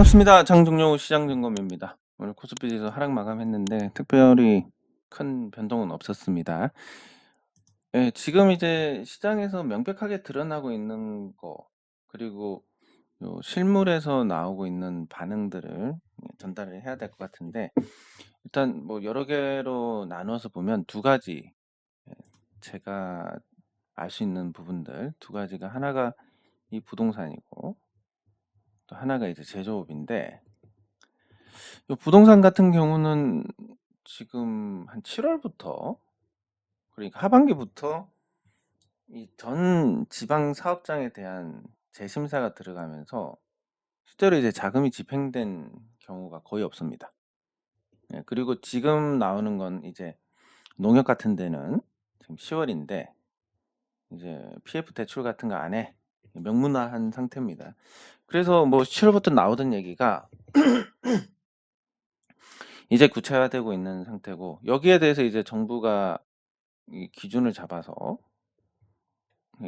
반갑습니다. 장종료 시장점검입니다. 오늘 코스피 지수 하락 마감했는데 특별히 큰 변동은 없었습니다. 예, 지금 이제 시장에서 명백하게 드러나고 있는 거, 그리고 요 실물에서 나오고 있는 반응들을 전달을 해야 될 것 같은데, 일단 뭐 여러 개로 나눠서 보면 두 가지, 예, 제가 알 수 있는 부분들 두 가지가, 하나가 이 부동산이고 또 하나가 이제 제조업인데, 요 부동산 같은 경우는 지금 한 7 월부터, 그러니까 하반기부터 이 전 지방 사업장에 대한 재심사가 들어가면서 실제로 이제 자금이 집행된 경우가 거의 없습니다. 예, 그리고 지금 나오는 건 이제 농협 같은 데는 지금 10 월인데 이제 PF 대출 같은 거 안 해. 명문화한 상태입니다. 그래서 뭐 7 월부터 나오던 얘기가 이제 구체화되고 있는 상태고, 여기에 대해서 이제 정부가 이 기준을 잡아서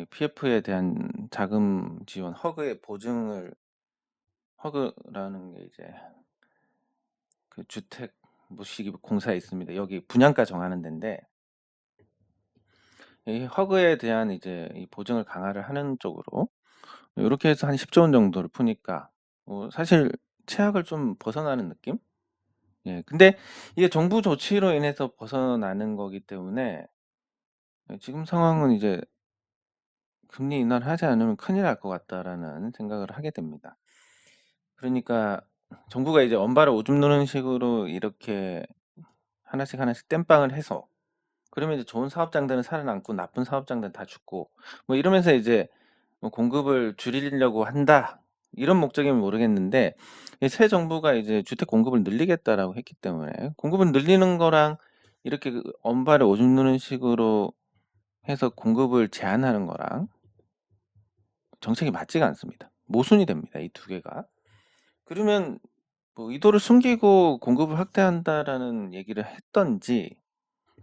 PF에 대한 자금 지원 허그의 보증을, 허그라는 게 이제 그 주택 무시기 공사에 있습니다. 여기 분양가 정하는 데인데, 이 허그에 대한 이제 이 보증을 강화를 하는 쪽으로 요렇게 해서 한 10조 원 정도를 푸니까 사실 최악을 좀 벗어나는 느낌? 예. 근데 이게 정부 조치로 인해서 벗어나는 거기 때문에 지금 상황은 이제 '금리 인하를 하지 않으면 큰일 날 것 같다.'라는 생각을 하게 됩니다. 그러니까 정부가 이제 언발을 오줌 누는 식으로 이렇게 하나씩 하나씩 땜빵을 해서, 그러면 이제 좋은 사업장들은 살아남고 나쁜 사업장들은 다 죽고, 뭐 이러면서 이제 뭐 '공급을 줄이려고 한다.' 이런 목적이면 모르겠는데, 이 새 정부가 이제 주택 공급을 늘리겠다라고 했기 때문에 공급을 늘리는 거랑 이렇게 언발에 오줌 누는 식으로 해서 공급을 제한하는 거랑 정책이 맞지가 않습니다. 모순이 됩니다, 이 두 개가. 그러면 뭐 의도를 숨기고 공급을 확대한다라는 얘기를 했던지,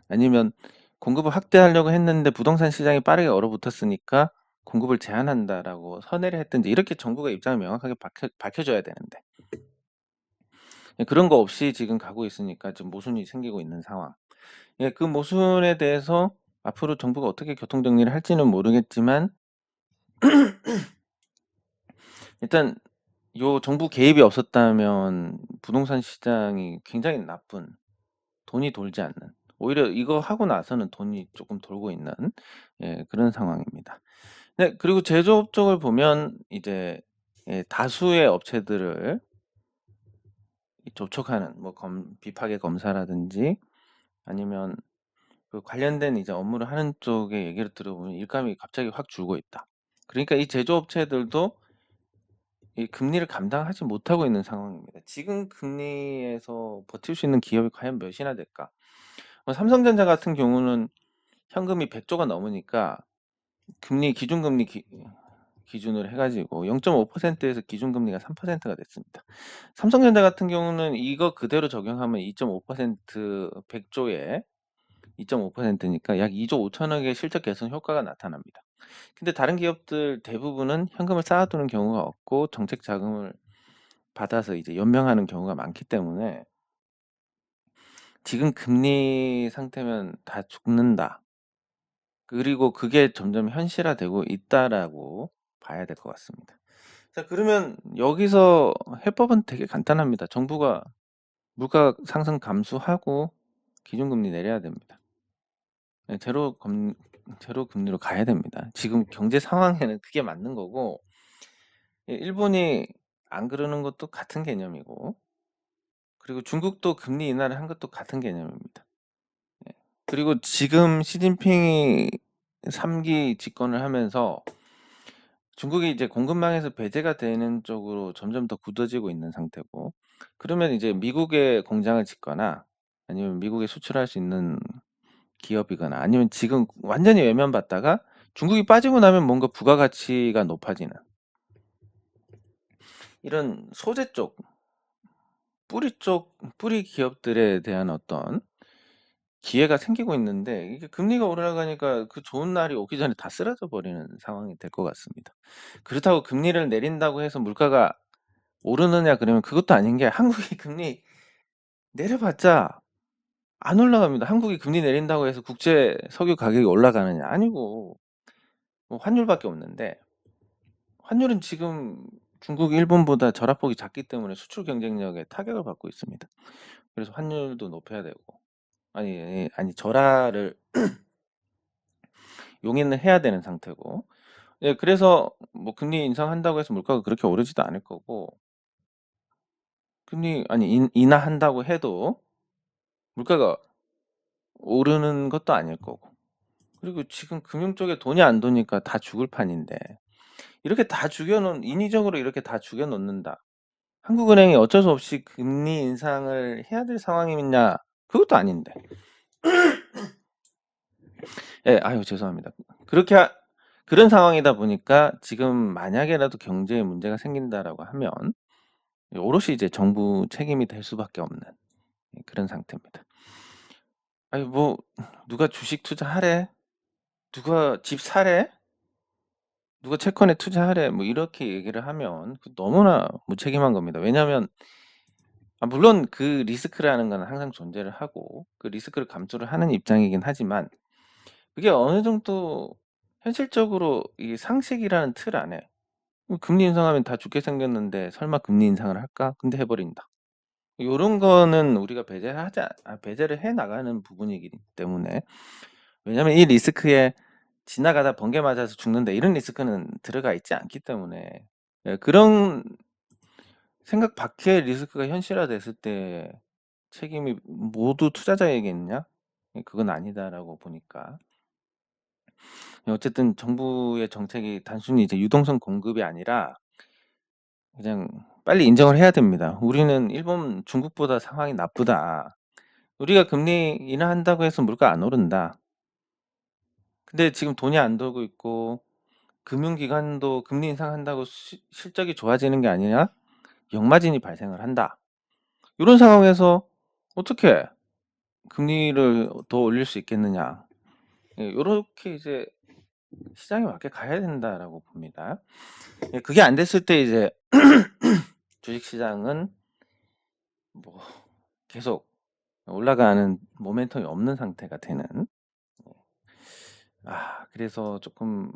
아니면 공급을 확대하려고 했는데 부동산 시장이 빠르게 얼어붙었으니까 공급을 제한한다라고 선회를 했든지, 이렇게 정부가 입장을 명확하게 밝혀줘야 되는데, 예, 그런 거 없이 지금 가고 있으니까 좀 모순이 생기고 있는 상황. 예, 그 모순에 대해서 앞으로 정부가 어떻게 교통 정리를 할지는 모르겠지만, 일단 요 정부 개입이 없었다면 부동산 시장이 굉장히 나쁜, 돈이 돌지 않는, 오히려 이거 하고 나서는 돈이 조금 돌고 있는, 예, 그런 상황입니다. 네, 그리고 제조업 쪽을 보면 이제 예, 다수의 업체들을 이 접촉하는 뭐 비파괴 검사라든지, 아니면 그 관련된 이제 업무를 하는 쪽의 얘기를 들어보면 일감이 갑자기 확 줄고 있다. 그러니까 이 제조업체들도 이 금리를 감당하지 못하고 있는 상황입니다. 지금 금리에서 버틸 수 있는 기업이 과연 몇이나 될까? 삼성전자 같은 경우는 현금이 100조가 넘으니까 금리 기준금리 기준으로 해 가지고 0.5%에서 기준금리가 3%가 됐습니다. 삼성전자 같은 경우는 이거 그대로 적용하면 2.5%, 100조에 2.5%니까 약 2조 5천억의 실적 개선 효과가 나타납니다. 근데 다른 기업들 대부분은 현금을 쌓아두는 경우가 없고 정책 자금을 받아서 이제 연명하는 경우가 많기 때문에 지금 금리 상태면 다 죽는다. 그리고 그게 점점 현실화되고 있다라고 봐야 될 것 같습니다. 자, 그러면 여기서 해법은 되게 간단합니다. 정부가 물가 상승 감수하고 기준금리 내려야 됩니다. 네, 제로 금리로 가야 됩니다. 지금 경제 상황에는 그게 맞는 거고, 예, 일본이 안 그러는 것도 같은 개념이고, 그리고 중국도 금리 인하를 한 것도 같은 개념입니다. 예. 그리고 지금 시진핑이 3기 집권을 하면서 중국이 이제 공급망에서 배제가 되는 쪽으로 점점 더 굳어지고 있는 상태고, 그러면 이제 미국에 공장을 짓거나 아니면 미국에 수출할 수 있는 기업이거나, 아니면 지금 완전히 외면받다가 중국이 빠지고 나면 뭔가 부가가치가 높아지는, 이런 소재 쪽, 뿌리 기업들에 대한 어떤 기회가 생기고 있는데, 이게 금리가 올라가니까 그 좋은 날이 오기 전에 다 쓰러져 버리는 상황이 될 것 같습니다. 그렇다고 금리를 내린다고 해서 물가가 오르느냐 그러면 그것도 아닌 게 한국이 금리 내려봤자 안 올라갑니다. 한국이 금리 내린다고 해서 국제 석유 가격이 올라가느냐? 아니고 뭐 환율밖에 없는데 환율은 지금 중국, 일본보다 절하폭이 작기 때문에 수출 경쟁력에 타격을 받고 있습니다. 그래서 환율도 높여야 되고 아니 절하를 용인을 해야 되는 상태고 예 그래서 뭐 금리 인상한다고 해서 물가가 그렇게 오르지도 않을 거고 금리 아니 인하한다고 해도 물가가 오르는 것도 아닐 거고 그리고 지금 금융 쪽에 돈이 안 도니까 다 죽을 판인데 이렇게 다 죽여 놓은 인위적으로 이렇게 다 죽여 놓는다. 한국은행이 어쩔 수 없이 금리 인상을 해야 될 상황이냐? 그것도 아닌데. 예, 아유 죄송합니다. 그런 상황이다 보니까 지금 만약에라도 경제에 문제가 생긴다라고 하면 오롯이 이제 정부 책임이 될 수밖에 없는 그런 상태입니다. 아니 뭐 누가 주식 투자하래? 누가 집 사래? 누가 채권에 투자하래? 뭐 이렇게 얘기를 하면 너무나 무책임한 겁니다. 왜냐하면 물론 그 리스크라는 건 항상 존재를 하고 그 리스크를 감수를 하는 입장이긴 하지만 그게 어느 정도 현실적으로 이 상식이라는 틀 안에 금리 인상하면 다 죽게 생겼는데 설마 금리 인상을 할까? 근데 해버린다. 요런 거는 우리가 배제를 해 나가는 부분이기 때문에 왜냐면 이 리스크에 지나가다 번개 맞아서 죽는다 이런 리스크는 들어가 있지 않기 때문에 예, 그런 생각 밖의 리스크가 현실화됐을 때 책임이 모두 투자자에게 있냐? 예, 그건 아니다라고 보니까 어쨌든 정부의 정책이 단순히 이제 유동성 공급이 아니라 그냥 빨리 인정을 해야 됩니다. 우리는 일본, 중국보다 상황이 나쁘다. 우리가 금리 인하한다고 해서 물가 안 오른다. 근데 지금 돈이 안 돌고 있고 금융기관도 금리 인상한다고 실적이 좋아지는 게 아니라 역마진이 발생을 한다. 이런 상황에서 어떻게 금리를 더 올릴 수 있겠느냐. 이렇게 이제 시장에 맞게 가야 된다라고 봅니다. 예, 그게 안 됐을 때 이제 주식시장은 뭐 계속 올라가는 모멘텀이 없는 상태가 되는 그래서 조금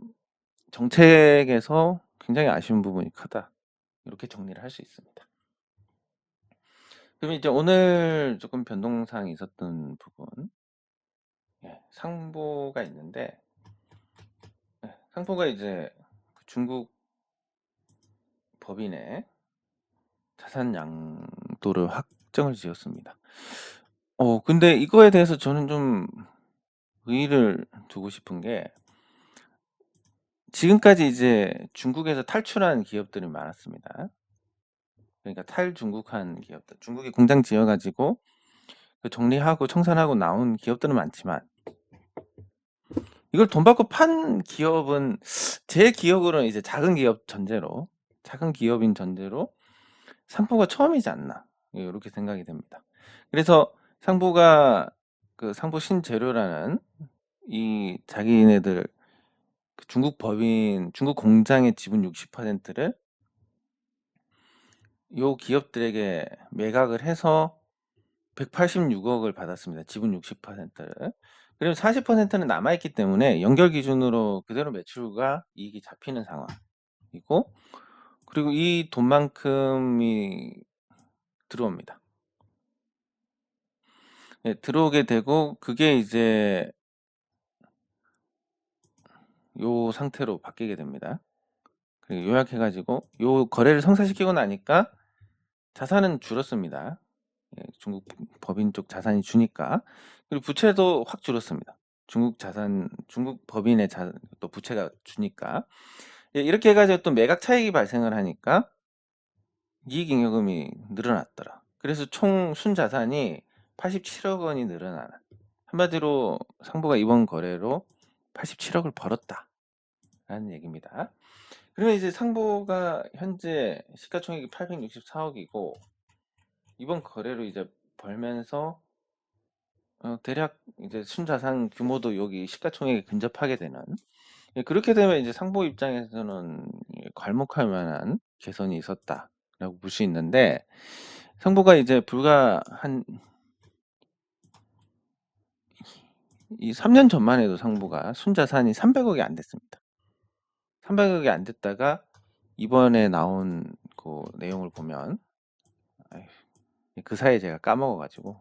정책에서 굉장히 아쉬운 부분이 크다. 이렇게 정리를 할 수 있습니다. 그럼 이제 오늘 조금 변동사항이 있었던 부분 상보가 있는데 상보가 이제 중국 법인의 자산 양도를 확정을 지었습니다. 근데 이거에 대해서 저는 좀 의의를 두고 싶은 게 지금까지 이제 중국에서 탈출한 기업들이 많았습니다. 그러니까 탈중국한 기업들. 중국에 공장 지어가지고 정리하고 청산하고 나온 기업들은 많지만 이걸 돈 받고 판 기업은 제 기억으로는 이제 작은 기업인 전제로 상보가 처음이지 않나 이렇게 생각이 됩니다. 그래서 상보가 그 상보 신재료라는 이 자기네들 중국 법인 중국 공장의 지분 60%를 요 기업들에게 매각을 해서 186억을 받았습니다. 지분 60%를. 그리고 40%는 남아있기 때문에 연결 기준으로 그대로 매출과 이익이 잡히는 상황이고 그리고 이 돈만큼이 들어옵니다. 예, 들어오게 되고 그게 이제 요 상태로 바뀌게 됩니다. 그리고 요약해가지고 요 거래를 성사시키고 나니까 자산은 줄었습니다. 예, 중국 법인 쪽 자산이 주니까 그리고 부채도 확 줄었습니다. 중국 법인의 또 부채가 주니까 예, 이렇게 해가지고 또 매각 차익이 발생을 하니까 이익잉여금이 늘어났더라. 그래서 총 순자산이 87억 원이 늘어나는 한마디로 상보가 이번 거래로 87억을 벌었다라는 얘기입니다. 그러면 이제 상보가 현재 시가총액이 864억이고 이번 거래로 이제 벌면서 대략 이제 순자산 규모도 여기 시가총액에 근접하게 되는 그렇게 되면 이제 상보 입장에서는 괄목할 만한 개선이 있었다. 볼 수 있는데, 상부가 이제 불과 이 3년 전만 해도 상부가 순자산이 300억이 안 됐습니다. 300억이 안 됐다가 이번에 나온 그 내용을 보면, 아휴, 그 사이에 제가 까먹어가지고,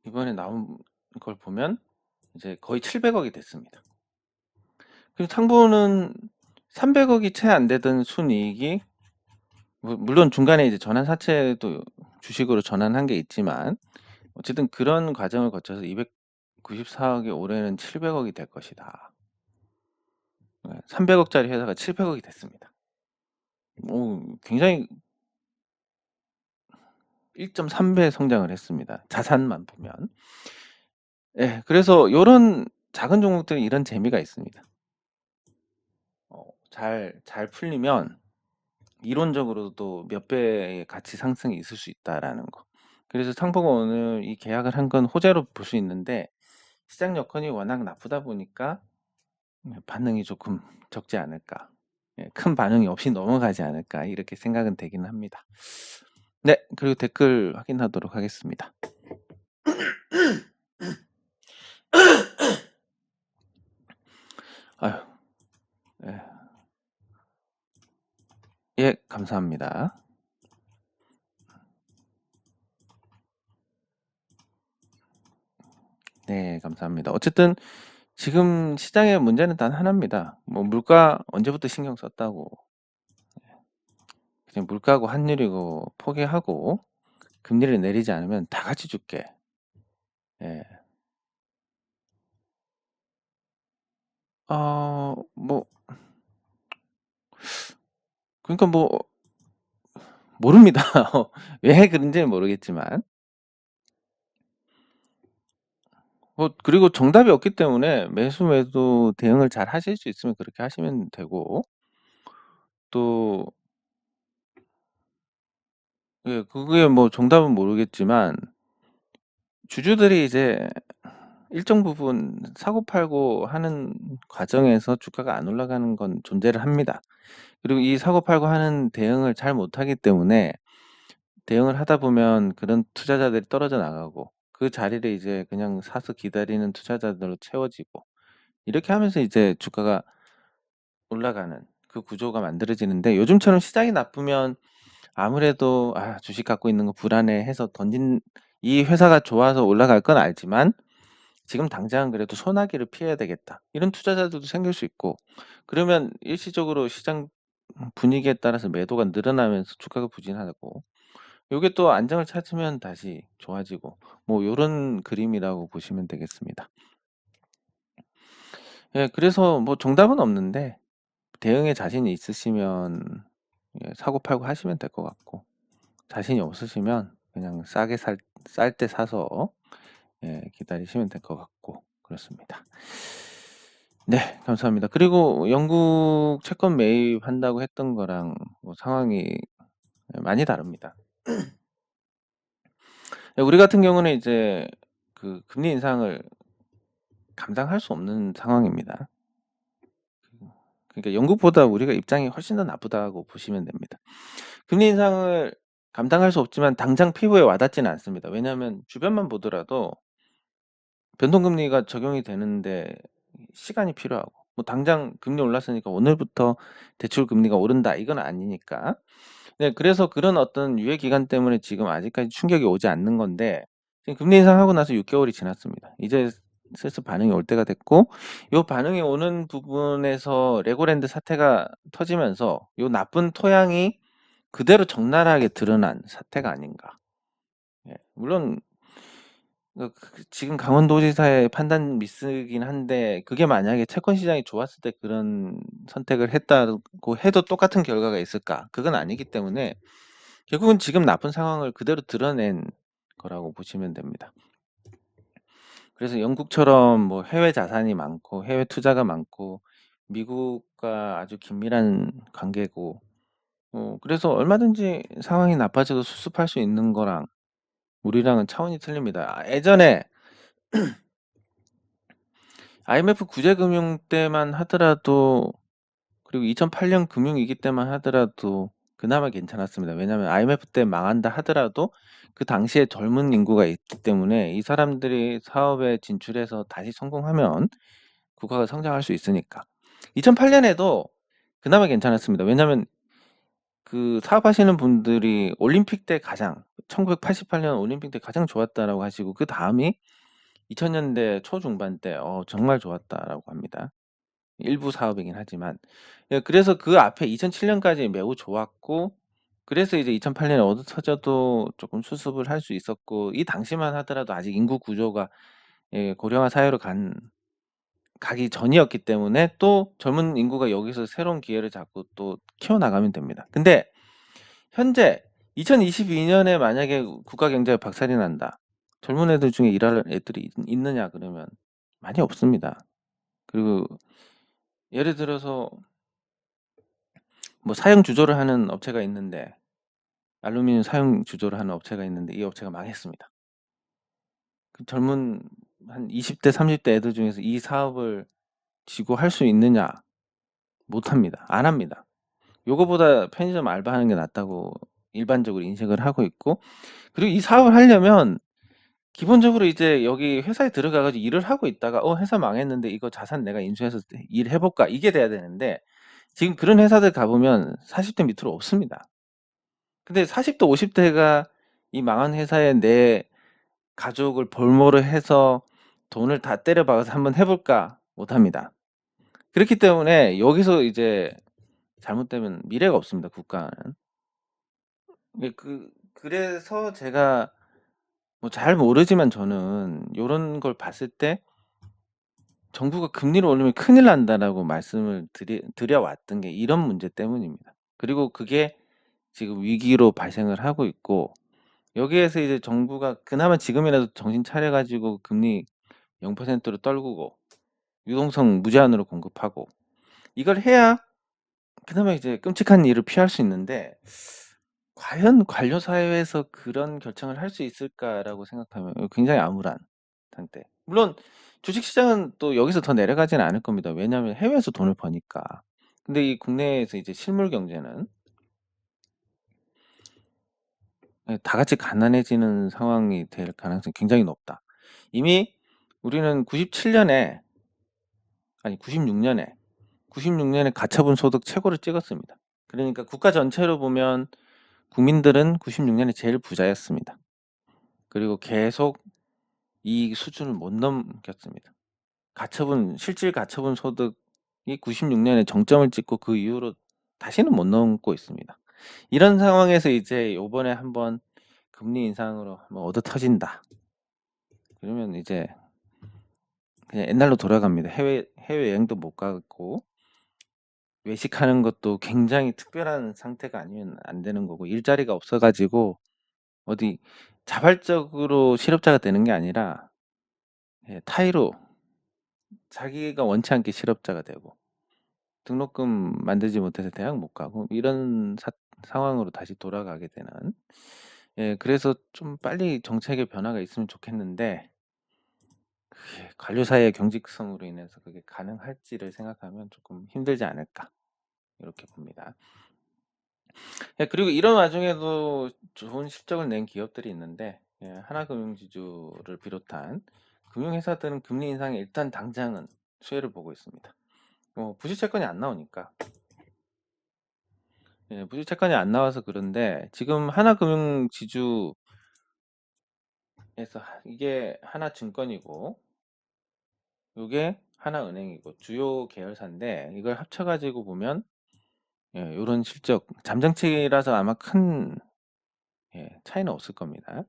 이번에 나온 걸 보면 이제 거의 700억이 됐습니다. 그리고 상부는 300억이 채 안 되던 순이익이, 물론 중간에 이제 전환 사채도 주식으로 전환한 게 있지만, 어쨌든 그런 과정을 거쳐서 294억이 올해는 700억이 될 것이다. 300억짜리 회사가 700억이 됐습니다. 굉장히 1.3배 성장을 했습니다. 자산만 보면. 예, 그래서 이런 작은 종목들이 이런 재미가 있습니다. 잘 풀리면 이론적으로도 몇 배의 가치 상승이 있을 수 있다라는 거. 그래서 상보가 오늘 이 계약을 한 건 호재로 볼 수 있는데, 시장 여건이 워낙 나쁘다 보니까 반응이 조금 적지 않을까. 큰 반응이 없이 넘어가지 않을까. 이렇게 생각은 되기는 합니다. 네, 그리고 댓글 확인하도록 하겠습니다. 아유, 예, 감사합니다. 네, 감사합니다. 어쨌든 지금 시장의 문제는 단 하나입니다. 뭐 물가 언제부터 신경 썼다고. 그냥 물가고 환율이고 포기하고 금리를 내리지 않으면 다 같이 죽게. 예. 뭐 그러니까 뭐 모릅니다. 왜 그런지는 모르겠지만. 그리고 정답이 없기 때문에 매수 매도 대응을 잘 하실 수 있으면 그렇게 하시면 되고, 또 예, 그게 뭐 정답은 모르겠지만 주주들이 이제 일정 부분 사고팔고 하는 과정에서 주가가 안 올라가는 건 존재를 합니다. 그리고 이 사고팔고 하는 대응을 잘 못하기 때문에 대응을 하다 보면 그런 투자자들이 떨어져 나가고, 그 자리를 이제 그냥 사서 기다리는 투자자들로 채워지고, 이렇게 하면서 이제 주가가 올라가는 그 구조가 만들어지는데, 요즘처럼 시장이 나쁘면 아무래도 주식 갖고 있는 거 불안해해서 이 회사가 좋아서 올라갈 건 알지만 지금 당장은 그래도 소나기를 피해야 되겠다, 이런 투자자들도 생길 수 있고, 그러면 일시적으로 시장 분위기에 따라서 매도가 늘어나면서 주가가 부진하고, 요게 또 안정을 찾으면 다시 좋아지고, 뭐 요런 그림이라고 보시면 되겠습니다. 예, 그래서 뭐 정답은 없는데 대응에 자신이 있으시면 사고팔고 하시면 될 것 같고, 자신이 없으시면 그냥 싸게 쌀 때 사서 기다리시면 될 것 같고, 그렇습니다. 네, 감사합니다. 그리고 영국 채권 매입한다고 했던 거랑 뭐 상황이 많이 다릅니다. 우리 같은 경우는 이제 그 금리 인상을 감당할 수 없는 상황입니다. 그러니까 영국보다 우리가 입장이 훨씬 더 나쁘다고 보시면 됩니다. 금리 인상을 감당할 수 없지만 당장 피부에 와닿지는 않습니다. 왜냐하면 주변만 보더라도 변동금리가 적용이 되는데 시간이 필요하고, 뭐 당장 금리 올랐으니까 오늘부터 대출 금리가 오른다, 이건 아니니까. 네, 그래서 그런 어떤 유예 기간 때문에 지금 아직까지 충격이 오지 않는 건데, 지금 금리 인상하고 나서 6개월이 지났습니다. 이제 슬슬 반응이 올 때가 됐고, 요 반응이 오는 부분에서 레고랜드 사태가 터지면서 요 나쁜 토양이 그대로 적나라하게 드러난 사태가 아닌가. 물론 지금 강원도지사의 판단 미스긴 한데, 그게 만약에 채권 시장이 좋았을 때 그런 선택을 했다고 해도 똑같은 결과가 있을까? 그건 아니기 때문에 결국은 지금 나쁜 상황을 그대로 드러낸 거라고 보시면 됩니다. 그래서 영국처럼 뭐 해외 자산이 많고 해외 투자가 많고 미국과 아주 긴밀한 관계고, 그래서 얼마든지 상황이 나빠져도 수습할 수 있는 거랑 우리랑은 차원이 틀립니다. 예전에 IMF 구제금융 때만 하더라도 그리고 2008년 금융위기 때만 하더라도 그나마 괜찮았습니다. 왜냐하면 IMF 때 망한다 하더라도 그 당시에 젊은 인구가 있기 때문에 이 사람들이 사업에 진출해서 다시 성공하면 국가가 성장할 수 있으니까. 2008년에도 그나마 괜찮았습니다. 왜냐하면 그 사업하시는 분들이 올림픽 때 가장 1988년 올림픽 때 가장 좋았다라고 하시고 그다음이 2000년대 초중반 때 정말 좋았다라고 합니다. 일부 사업이긴 하지만. 예, 그래서 그 앞에 2007년까지 매우 좋았고 그래서 이제 2008년에 어디 터져도 조금 수습을 할 수 있었고 이 당시만 하더라도 아직 인구 구조가 고령화 사회로 가기 전이었기 때문에 또 젊은 인구가 여기서 새로운 기회를 잡고 또 키워나가면 됩니다. 근데 현재 2022년에 만약에 국가 경제가 박살이 난다. 젊은 애들 중에 일할 애들이 있느냐 그러면 많이 없습니다. 그리고 예를 들어서 뭐 사용 주조를 하는 업체가 있는데 알루미늄 사용 주조를 하는 업체가 있는데 이 업체가 망했습니다. 그 젊은 한 20대, 30대 애들 중에서 이 사업을 쥐고 할 수 있느냐? 못합니다. 안 합니다. 요거보다 편의점 알바하는 게 낫다고 일반적으로 인식을 하고 있고 그리고 이 사업을 하려면 기본적으로 이제 여기 회사에 들어가 가지고 일을 하고 있다가 회사 망했는데 이거 자산 내가 인수해서 일해 볼까 이게 돼야 되는데 지금 그런 회사들 가 보면 40대 밑으로 없습니다. 근데 40대 50대가 이 망한 회사에 내 가족을 볼모로 해서 돈을 다 때려 박아서 한번 해 볼까? 못 합니다. 그렇기 때문에 여기서 이제 잘못되면 미래가 없습니다, 국가는. 예, 그래서 제가 뭐 잘 모르지만 저는 요런 걸 봤을 때 정부가 금리를 올리면 큰일 난다라고 말씀을 드려 왔던 게 이런 문제 때문입니다. 그리고 그게 지금 위기로 발생을 하고 있고 여기에서 이제 정부가 그나마 지금이라도 정신 차려 가지고 금리 0%로 떨구고 유동성 무제한으로 공급하고 이걸 해야 그나마 이제 끔찍한 일을 피할 수 있는데 과연 관료 사회에서 그런 결정을 할 수 있을까라고 생각하면 굉장히 암울한 상태. 물론 주식 시장은 또 여기서 더 내려가지는 않을 겁니다. 왜냐하면 해외에서 돈을 버니까. 근데 이 국내에서 이제 실물 경제는 다 같이 가난해지는 상황이 될 가능성이 굉장히 높다. 이미 우리는 97년에 아니 96년에 가처분 소득 최고를 찍었습니다. 그러니까 국가 전체로 보면 국민들은 96년에 제일 부자였습니다. 그리고 계속 이 수준을 못 넘겼습니다. 실질 가처분 소득이 96년에 정점을 찍고 그 이후로 다시는 못 넘고 있습니다. 이런 상황에서 이제 요번에 한번 금리 인상으로 한번 얻어 터진다. 그러면 이제 그냥 옛날로 돌아갑니다. 해외여행도 못 가고 외식하는 것도 굉장히 특별한 상태가 아니면 안 되는 거고 일자리가 없어가지고 어디 자발적으로 실업자가 되는 게 아니라 타의로 자기가 원치 않게 실업자가 되고 등록금 만들지 못해서 대학 못 가고 이런 상황으로 다시 돌아가게 되는 그래서 좀 빨리 정책의 변화가 있으면 좋겠는데 그게 관료 사회의 경직성으로 인해서 그게 가능할지를 생각하면 조금 힘들지 않을까 이렇게 봅니다. 그리고 이런 와중에도 좋은 실적을 낸 기업들이 있는데 하나금융지주를 비롯한 금융회사들은 금리 인상에 일단 당장은 수혜를 보고 있습니다. 부실채권이 안 나오니까 부실채권이 안 나와서 그런데 지금 하나금융지주에서 이게 하나증권이고 이게 하나은행이고 주요 계열사인데 이걸 합쳐가지고 보면 이런 실적 잠정치라서 아마 큰 차이는 없을 겁니다.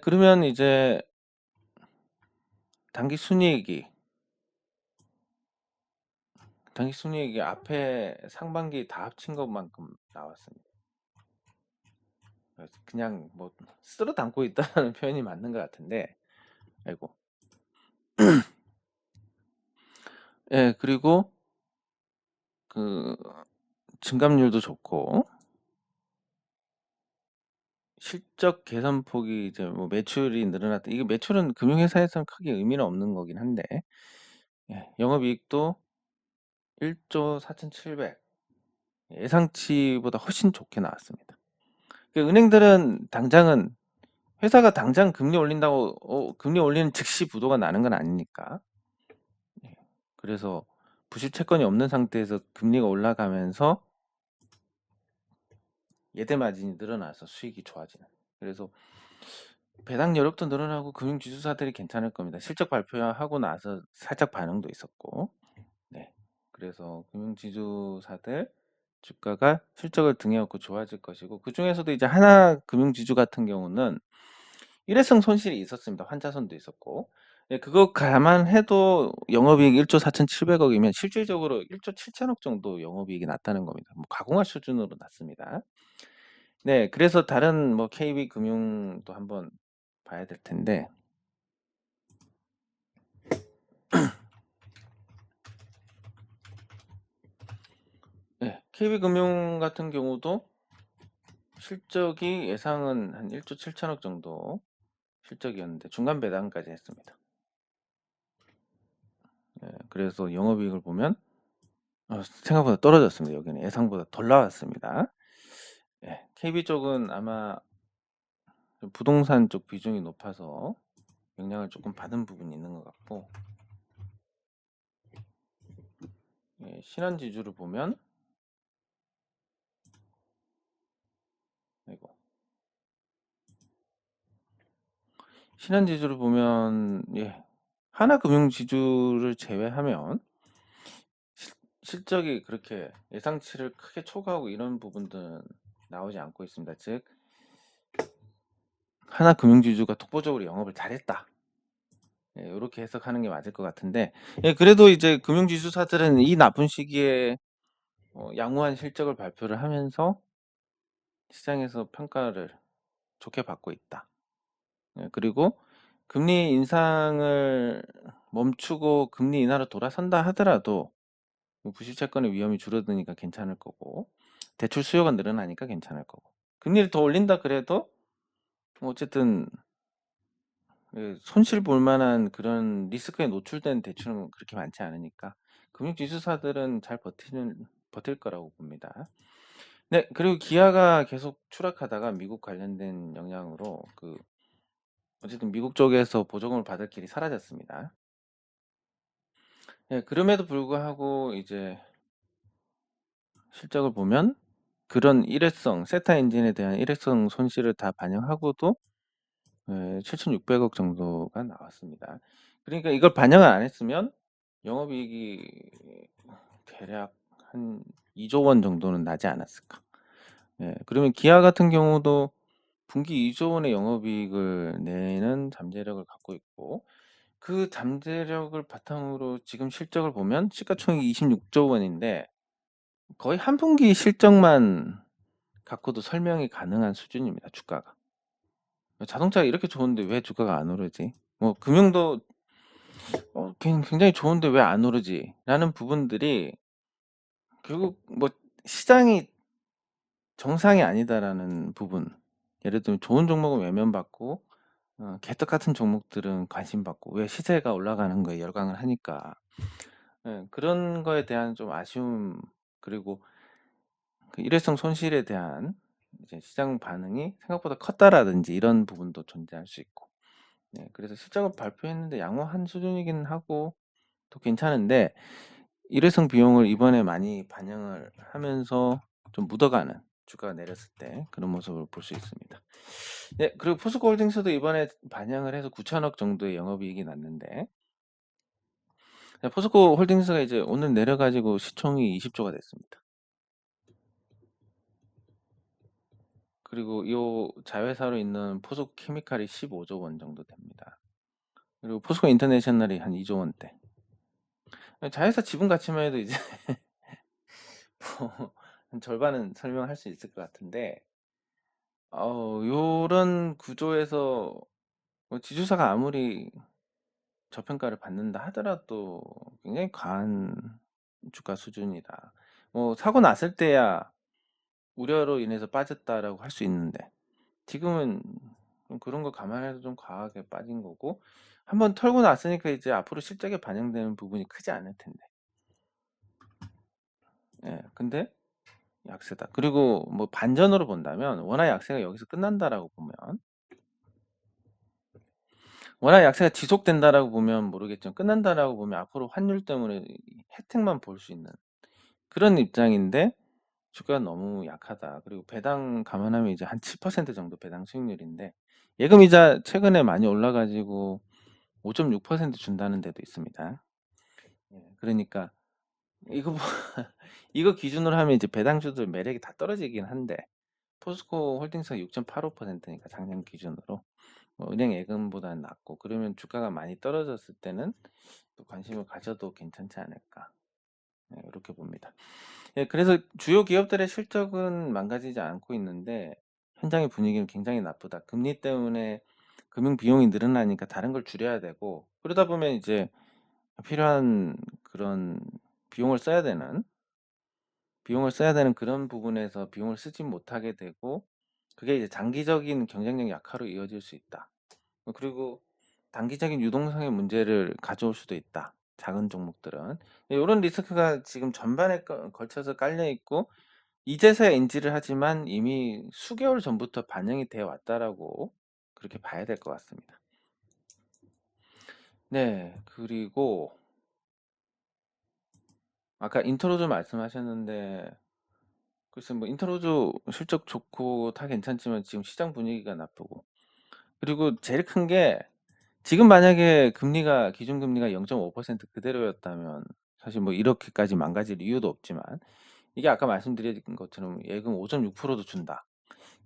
그러면 이제 당기순이익이 앞에 상반기 다 합친 것만큼 나왔습니다. 그래서 그냥 뭐 쓸어 담고 있다는 표현이 맞는 것 같은데 아이고 그리고 그 증감률도 좋고 실적 개선폭이 이제 뭐 매출이 늘어났다. 이게 매출은 금융회사에서는 크게 의미는 없는 거긴 한데 영업이익도 1조 4,700 예상치보다 훨씬 좋게 나왔습니다. 은행들은 당장은 회사가 당장 금리 올린다고 금리 올리는 즉시 부도가 나는 건 아니니까. 예. 그래서 부실 채권이 없는 상태에서 금리가 올라가면서 예대 마진이 늘어나서 수익이 좋아지는. 그래서 배당 여력도 늘어나고 금융지주사들이 괜찮을 겁니다. 실적 발표하고 나서 살짝 반응도 있었고. 네. 그래서 금융지주사들 주가가 실적을 등에 업고 좋아질 것이고, 그 중에서도 이제 하나 금융지주 같은 경우는 일회성 손실이 있었습니다. 환자손도 있었고. 예, 그거 감안해도 영업이익 1조 4,700억이면 실질적으로 1조 7천억 정도 영업이익이 났다는 겁니다. 뭐 가공할 수준으로 났습니다. 네, 그래서 다른 뭐 KB금융도 한번 봐야 될 텐데, 네, KB금융 같은 경우도 실적이 예상은 한 1조 7천억 정도 실적이었는데 중간 배당까지 했습니다. 네, 그래서 영업이익을 보면 생각보다 떨어졌습니다. 여기는 예상보다 덜 나왔습니다. 네, KB 쪽은 아마 부동산 쪽 비중이 높아서 영향을 조금 받은 부분이 있는 것 같고, 예, 신한지주를 보면 아이고, 신한지주를 보면 예, 하나금융지주를 제외하면 실적이 그렇게 예상치를 크게 초과하고 이런 부분들은 나오지 않고 있습니다. 즉 하나금융지주가 독보적으로 영업을 잘했다. 예, 이렇게 해석하는 게 맞을 것 같은데, 예, 그래도 이제 금융지주사들은 이 나쁜 시기에 양호한 실적을 발표를 하면서 시장에서 평가를 좋게 받고 있다. 예, 그리고 금리 인상을 멈추고 금리 인하로 돌아선다 하더라도 뭐 부실 채권의 위험이 줄어드니까 괜찮을 거고, 대출 수요가 늘어나니까 괜찮을 거고, 금리를 더 올린다 그래도 뭐 어쨌든 손실 볼 만한 그런 리스크에 노출된 대출은 그렇게 많지 않으니까 금융지주사들은 잘 버틸 거라고 봅니다. 네, 그리고 기아가 계속 추락하다가 미국 관련된 영향으로 어쨌든 미국 쪽에서 보조금을 받을 길이 사라졌습니다. 네, 그럼에도 불구하고 이제 실적을 보면 그런 일회성, 세타 엔진에 대한 일회성 손실을 다 반영하고도 7,600억 정도가 나왔습니다. 그러니까 이걸 반영을 안 했으면 영업이익이 대략 한 2조 원 정도는 나지 않았을까. 예, 그러면 기아 같은 경우도 분기 2조 원의 영업이익을 내는 잠재력을 갖고 있고, 그 잠재력을 바탕으로 지금 실적을 보면 시가총액이 26조 원인데 거의 한 분기 실적만 갖고도 설명이 가능한 수준입니다. 주가가. 자동차가 이렇게 좋은데 왜 주가가 안 오르지? 뭐 금융도 굉장히 좋은데 왜 안 오르지? 라는 부분들이 결국 뭐 시장이 정상이 아니다라는 부분. 예를 들면 좋은 종목은 외면받고 개떡 같은 종목들은 관심받고, 왜 시세가 올라가는 거에 열광을 하니까. 예, 그런 거에 대한 좀 아쉬움, 그리고 그 일회성 손실에 대한 이제 시장 반응이 생각보다 컸다라든지 이런 부분도 존재할 수 있고. 네, 그래서 실적을 발표했는데 양호한 수준이긴 하고 또 괜찮은데, 일회성 비용을 이번에 많이 반영을 하면서 좀 묻어가는, 주가가 내렸을 때 그런 모습을 볼 수 있습니다. 네, 그리고 포스코홀딩스도 이번에 반영을 해서 9천억 정도의 영업이익이 났는데, 포스코홀딩스가 이제 오늘 내려가지고 시총이 20조가 됐습니다. 그리고 이 자회사로 있는 포스코케미칼이 15조 원 정도 됩니다. 그리고 포스코 인터내셔널이 한 2조 원대. 자회사 지분 가치만 해도 이제 뭐 한 절반은 설명할 수 있을 것 같은데, 요런 구조에서 지주사가 아무리 저평가를 받는다 하더라도 굉장히 과한 주가 수준이다. 뭐 사고 났을 때야 우려로 인해서 빠졌다라고 할 수 있는데, 지금은 좀 그런 거 감안해서 좀 과하게 빠진 거고, 한번 털고 났으니까 이제 앞으로 실적에 반영되는 부분이 크지 않을 텐데. 예. 근데 약세다. 그리고 뭐 반전으로 본다면 원화 약세가 여기서 끝난다라고 보면 원화 약세가 지속된다라고 보면 모르겠지만 끝난다라고 보면 앞으로 환율 때문에 혜택만 볼 수 있는 그런 입장인데 주가가 너무 약하다. 그리고 배당 감안하면 이제 한 7% 정도 배당 수익률인데 예금 이자 최근에 많이 올라 가지고 5.6% 준다는 데도 있습니다. 예. 그러니까 이거 이거 기준으로 하면 이제 배당주들 매력이 다 떨어지긴 한데 포스코 홀딩스가 6.85%니까 작년 기준으로 은행 예금보다는 낮고 그러면 주가가 많이 떨어졌을 때는 또 관심을 가져도 괜찮지 않을까 이렇게 봅니다. 예, 그래서 주요 기업들의 실적은 망가지지 않고 있는데 현장의 분위기는 굉장히 나쁘다. 금리 때문에 금융 비용이 늘어나니까 다른 걸 줄여야 되고 그러다 보면 이제 필요한 그런 비용을 써야 되는 그런 부분에서 비용을 쓰지 못하게 되고 그게 이제 장기적인 경쟁력 약화로 이어질 수 있다. 그리고 단기적인 유동성의 문제를 가져올 수도 있다. 작은 종목들은 이런 리스크가 지금 전반에 걸쳐서 깔려 있고 이제서야 인지를 하지만 이미 수개월 전부터 반영이 되어 왔다라고 그렇게 봐야 될 것 같습니다. 네, 그리고 아까 인트로즈 말씀하셨는데 글쎄 뭐 인트로즈 실적 좋고 다 괜찮지만 지금 시장 분위기가 나쁘고 그리고 제일 큰 게 지금 만약에 금리가 기준금리가 0.5% 그대로였다면 사실 뭐 이렇게까지 망가질 이유도 없지만 이게 아까 말씀드린 것처럼 예금 5.6%도 준다.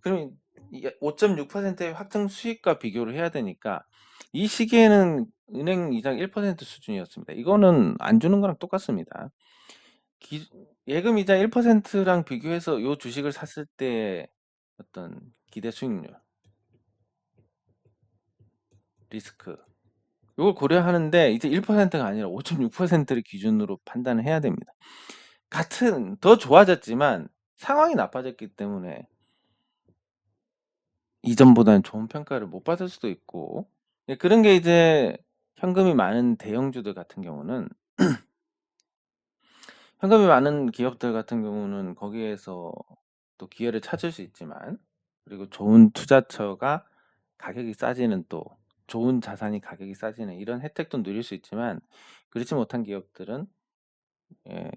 그럼 이게 5.6%의 확정 수익과 비교를 해야 되니까 이 시기에는 은행 이자 1% 수준이었습니다. 이거는 안 주는 거랑 똑같습니다. 기, 예금 이자 1%랑 비교해서 요 주식을 샀을 때 어떤 기대 수익률, 리스크 이걸 고려하는데 이제 1%가 아니라 5.6%를 기준으로 판단을 해야 됩니다. 같은 더 좋아졌지만 상황이 나빠졌기 때문에 이전보다는 좋은 평가를 못 받을 수도 있고 그런 게 이제 현금이 많은 대형주들 같은 경우는 현금이 많은 기업들 같은 경우는 거기에서 또 기회를 찾을 수 있지만 그리고 좋은 투자처가 가격이 싸지는 또 좋은 자산이 가격이 싸지는 이런 혜택도 누릴 수 있지만 그렇지 못한 기업들은 예,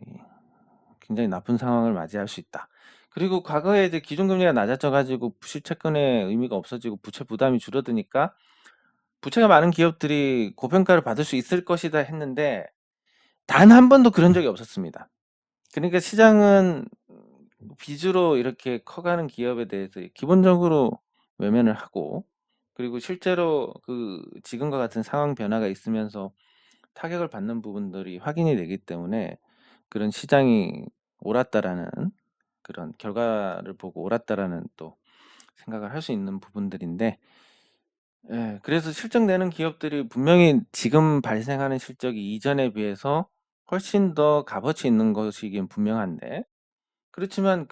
굉장히 나쁜 상황을 맞이할 수 있다. 그리고 과거에 이제 기준금리가 낮아져 가지고 부실 채권의 의미가 없어지고 부채 부담이 줄어드니까 부채가 많은 기업들이 고평가를 받을 수 있을 것이다 했는데 단 한 번도 그런 적이 없었습니다. 그러니까 시장은 빚으로 이렇게 커가는 기업에 대해서 기본적으로 외면을 하고 그리고 실제로 그 지금과 같은 상황 변화가 있으면서 타격을 받는 부분들이 확인이 되기 때문에 그런 시장이 옳았다라는 그런 결과를 보고 옳았다라는 또 생각을 할 수 있는 부분들인데 예, 그래서 실적 내는 기업들이 분명히 지금 발생하는 실적이 이전에 비해서 훨씬 더 값어치 있는 것이긴 분명한데 그렇지만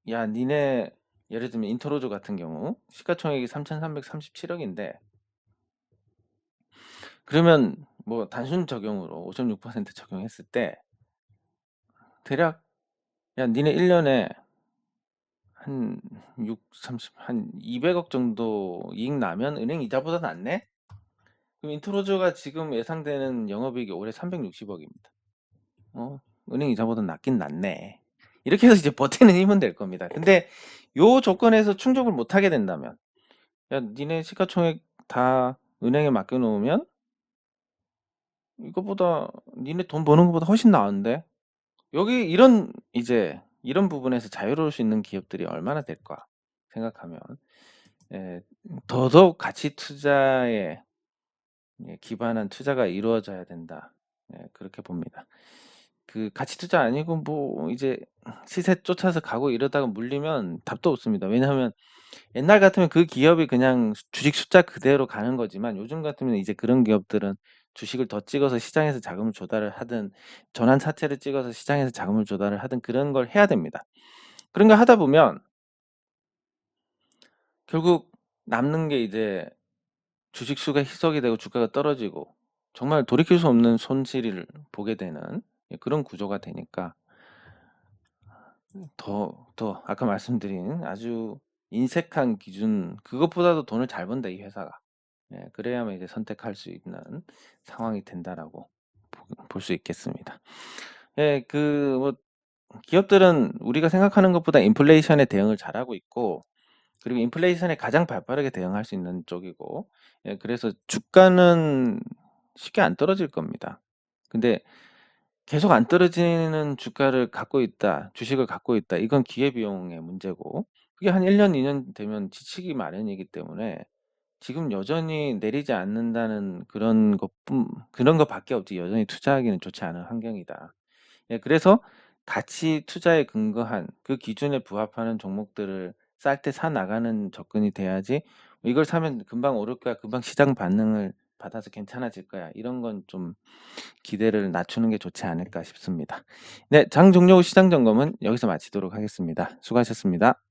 야, 니네 예를 들면 인터로조 같은 경우 시가총액이 3,337억인데 그러면 뭐 단순 적용으로 5.6% 적용했을 때 대략 야, 니네 1년에 한 200억 정도 이익 나면 은행 이자보다 낫네? 그럼 인트로즈가 지금 예상되는 영업이익이 올해 360억입니다. 은행 이자보다 낫긴 낫네. 이렇게 해서 이제 버티는 힘은 될 겁니다. 근데 요 조건에서 충족을 못 하게 된다면, 야, 니네 시가총액 다 은행에 맡겨놓으면 이거보다 니네 돈 버는 것보다 훨씬 나은데 여기 이런 부분에서 자유로울 수 있는 기업들이 얼마나 될까 생각하면 예, 더더욱 가치 투자에 기반한 투자가 이루어져야 된다. 그렇게 봅니다. 그 가치 투자 아니고 뭐 이제 시세 쫓아서 가고 이러다가 물리면 답도 없습니다. 왜냐하면 옛날 같으면 그 기업이 그냥 주식 숫자 그대로 가는 거지만 요즘 같으면 이제 그런 기업들은 주식을 더 찍어서 시장에서 자금을 조달을 하든 전환 사채를 찍어서 시장에서 자금을 조달을 하든 그런 걸 해야 됩니다. 그런 거 하다 보면 결국 남는 게 이제 주식 수가 희석이 되고 주가가 떨어지고 정말 돌이킬 수 없는 손실을 보게 되는 그런 구조가 되니까 더 아까 말씀드린 아주 인색한 기준 그것보다도 돈을 잘 번다 이 회사가. 예 그래야만 이제 선택할 수 있는 상황이 된다라고 볼 수 있겠습니다. 예 뭐 기업들은 우리가 생각하는 것보다 인플레이션에 대응을 잘하고 있고 그리고 인플레이션에 가장 발빠르게 대응할 수 있는 쪽이고 예 그래서 주가는 쉽게 안 떨어질 겁니다. 근데 계속 안 떨어지는 주가를 갖고 있다, 주식을 갖고 있다. 이건 기회비용의 문제고 그게 한 1 년, 2년 되면 지치기 마련이기 때문에 지금 여전히 내리지 않는다는 그런 것밖에 없지 여전히 투자하기는 좋지 않은 환경이다. 예 그래서 가치 투자에 근거한 그 기준에 부합하는 종목들을 쌀 때 사 나가는 접근이 돼야지 '이걸 사면 금방 오를 거야. 금방 시장 반응을 받아서 괜찮아질 거야.' 이런 건 좀 기대를 낮추는 게 좋지 않을까 싶습니다. 네 장 종료 후 시장 점검은 여기서 마치도록 하겠습니다. 수고하셨습니다.